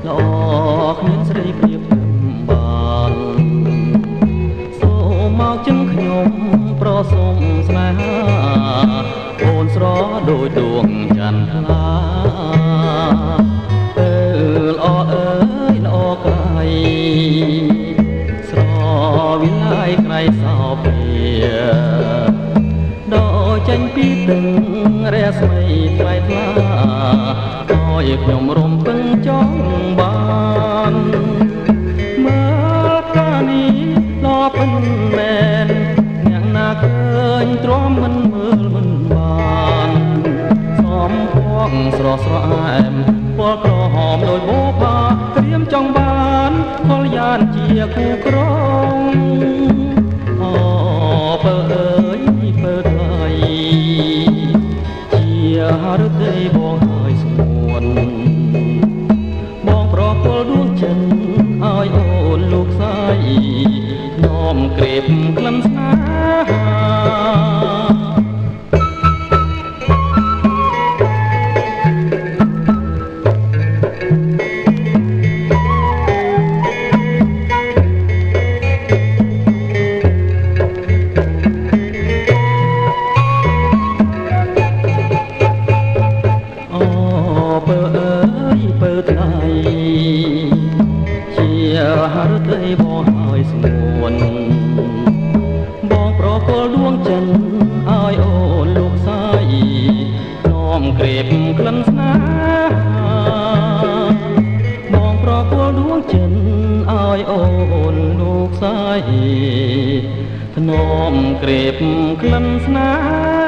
ល្អគ្មានស្រីប្រៀបធំបានសូមមកជឹងខ្ញុំប្រសុំស្នេហាអូនស្រដូចដួងចន្ទថ្លាល្អអើយល្អក្រៃស្រវិលាយក្រៃសោភាដល់ចេញពីទឹងរស្មីថ្លៃថ្លាឲ្យខ្ញុំរំពឹងចង់បានមើលកានេះល្អពិនមែនអ្នកណាឃើញទ្រាំមិនមើលមិនបានសំពងស្រស់ស្រអែមពណ៌ក្រហមដោយបូផាត្រៀមចង់បានផលយ៉ានជាគូក្រងអូបើអើយបើថ្លៃជារតីបងហើយស្មួនបងប្រគល់ដួងចិត្តឲ្យអូនលោកស្រីនោមក្រេបក្លិនស្នេហារតីបងហើយស្មួនបងប្រគល់ដួងចិត្តឲ្យអូនលោកស្រីនោមក្រេបក្លិនស្នេហាបងប្រគល់ដួងចិត្តឲ្យអូនលោកស្រីនោមក្រេបក្លិនស្នេហា